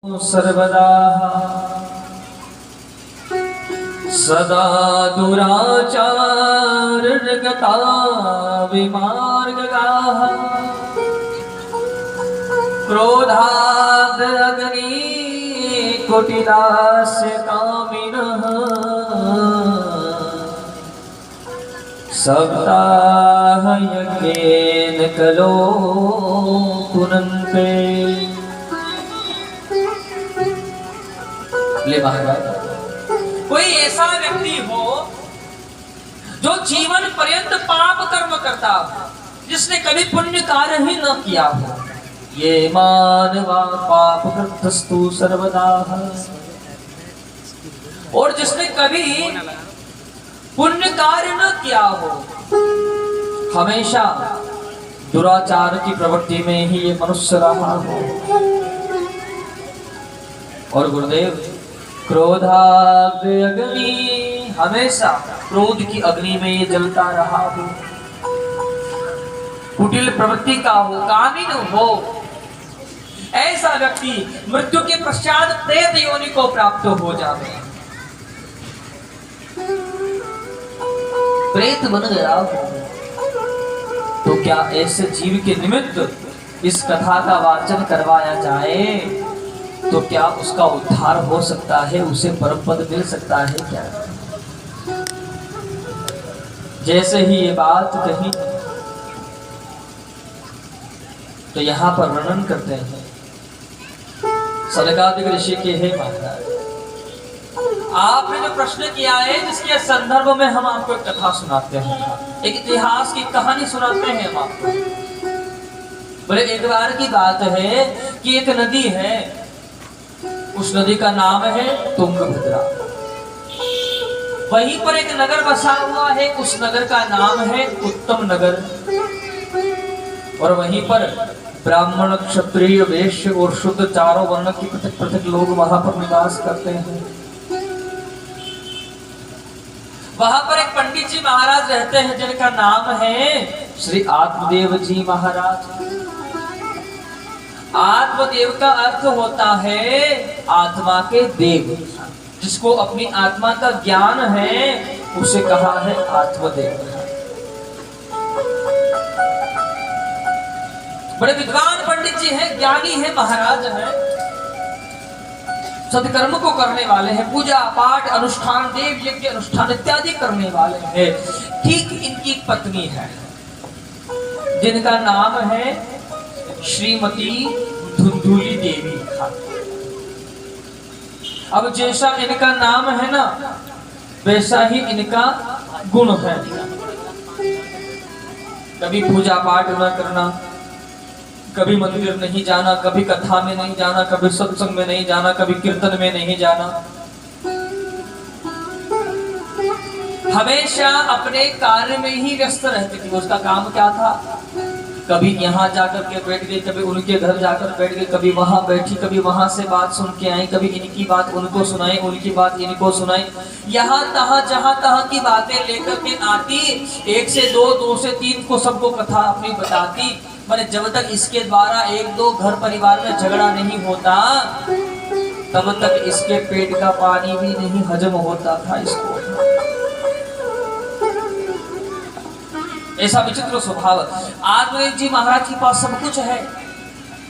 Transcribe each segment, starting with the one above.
सर्वदा सदा दुराचारगता विमार्गगाः क्रोधादग्नि कुटिलास्य कामिनः सप्ताहयज्ञेन कलो पुनन्ते। ले महाराज, कोई ऐसा व्यक्ति हो जो जीवन पर्यंत पाप कर्म करता हो, जिसने कभी पुण्य कार्य ही न किया हो, ये मानवा पाप कृतस्तु सर्वदा, और जिसने कभी पुण्य कार्य न किया हो, हमेशा दुराचार की प्रवृत्ति में ही ये मनुष्य रहा हो। और गुरुदेव, क्रोधाग्नि, हमेशा क्रोध की अग्नि में ये जलता रहा हो, कुटिल प्रवृत्ति का हो, कामिन हो, ऐसा व्यक्ति मृत्यु के पश्चात प्रेत योनि को प्राप्त हो जावे। प्रेत बन गया हो तो क्या ऐसे जीव के निमित्त इस कथा का वाचन करवाया जाए तो क्या उसका उद्धार हो सकता है, उसे परम पद मिल सकता है क्या? जैसे ही ये बात कही तो यहाँ पर वर्णन करते हैं सनकादिक ऋषि के, हे महाराज, आपने जो प्रश्न किया है, जिसके संदर्भ में हम आपको एक कथा सुनाते हैं, एक इतिहास की कहानी सुनाते हैं हम आपको। बोले, एक बार की बात है कि एक नदी है, उस नदी का नाम है तुंगभद्रा। वहीं पर एक नगर बसा हुआ है, उस नगर का नाम है उत्तम नगर। और वहीं पर ब्राह्मण, क्षत्रिय, वैश्य और शुद्ध चारों वर्ण के पृथक पृथक लोग वहां पर निवास करते हैं। वहां पर एक पंडित जी महाराज रहते हैं, जिनका नाम है श्री आत्मदेव जी महाराज। आत्मदेव का अर्थ होता है आत्मा के देव। जिसको अपनी आत्मा का ज्ञान है उसे कहा है आत्मदेव। बड़े विद्वान पंडित जी हैं, ज्ञानी हैं, महाराज हैं, सत्कर्म को करने वाले हैं, पूजा पाठ अनुष्ठान, देव यज्ञ अनुष्ठान इत्यादि करने वाले हैं। ठीक इनकी पत्नी है, जिनका नाम है श्रीमती धुंधुली देवी। अब जैसा इनका नाम है ना, वैसा ही इनका गुण है। कभी पूजा पाठ न करना, कभी मंदिर नहीं जाना, कभी कथा में नहीं जाना, कभी सत्संग में नहीं जाना, कभी कीर्तन में नहीं जाना, हमेशा अपने कार्य में ही व्यस्त रहती थी। उसका काम क्या था? कभी यहाँ जाकर के बैठ गई, कभी उनके घर जाकर बैठ गई, कभी वहां बैठी, कभी वहां से बात सुन के आई, कभी इनकी बात उनको सुनाई, उनकी बात इनको सुनाई, यहाँ तहाँ जहां तहां की बातें लेकर के आती। 1 से 2, 2 से 3 को सबको कथा अपनी बताती। मैंने जब तक इसके द्वारा 1-2 घर परिवार में झगड़ा नहीं होता, तब तक इसके पेट का पानी भी नहीं हजम होता था इसको। ऐसा विचित्र स्वभाव। आत्मदेव जी महाराज के पास सब कुछ है,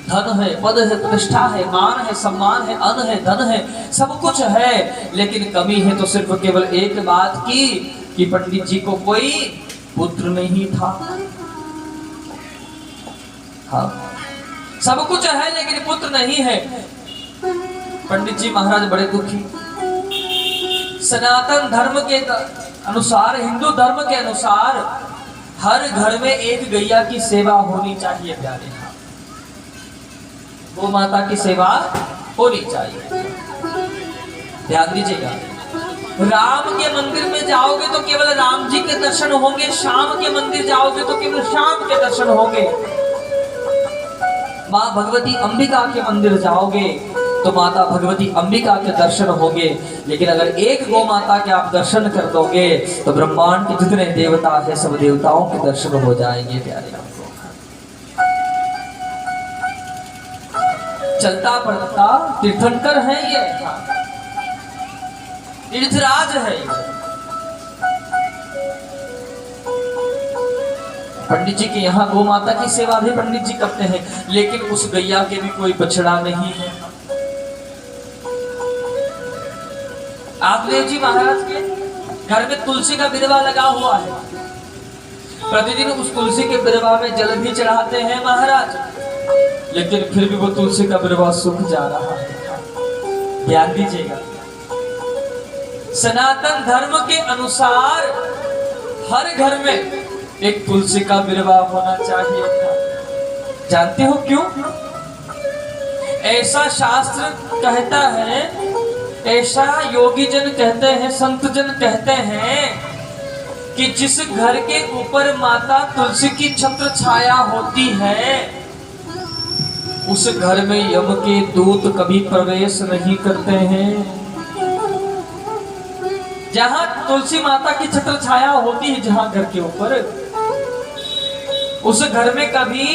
धन है, पद है, प्रतिष्ठा है, मान है, सम्मान है, अन्न है, धन है, सब कुछ है, लेकिन कमी है तो सिर्फ केवल एक बात की कि पंडित जी को कोई पुत्र नहीं था। हाँ, सब कुछ है लेकिन पुत्र नहीं है। पंडित जी महाराज बड़े दुखी। सनातन धर्म के अनुसार, हिंदू धर्म के अनुसार हर घर में एक गैया की सेवा होनी चाहिए प्यारे। गौ माता की सेवा होनी चाहिए। ध्यान दीजिएगा, राम के मंदिर में जाओगे तो केवल राम जी के दर्शन होंगे, श्याम के मंदिर जाओगे तो केवल श्याम के दर्शन होंगे। माँ भगवती अंबिका के मंदिर जाओगे तो माता भगवती अंबिका के दर्शन होंगे। लेकिन अगर एक गौ माता के आप दर्शन कर दोगे तो ब्रह्मांड के जितने देवता है सब देवताओं के दर्शन हो जाएंगे प्यारे। चलता पड़ता तीर्थंकर है ये, तीर्थराज है ये। पंडित जी के यहाँ गौ माता की सेवा भी पंडित जी करते हैं, लेकिन उस गैया के भी कोई बछड़ा नहीं है। आत्मदेव जी महाराज के घर में तुलसी का बिरवा लगा हुआ है, प्रतिदिन उस तुलसी के बिरवा में जल भी चढ़ाते हैं महाराज, लेकिन फिर भी वो तुलसी का बिरवा सूख जा रहा है। ध्यान दीजिएगा, सनातन धर्म के अनुसार हर घर में एक तुलसी का बिरवा होना चाहिए था। जानते हो क्यों? ऐसा शास्त्र कहता है, ऐसा योगी जन कहते हैं, संत जन कहते हैं कि जिस घर के ऊपर माता तुलसी की छत्र छाया होती है, उस घर में यम के दूत कभी प्रवेश नहीं करते हैं। जहां तुलसी माता की छत्र छाया होती है, जहां घर के ऊपर, उस घर में कभी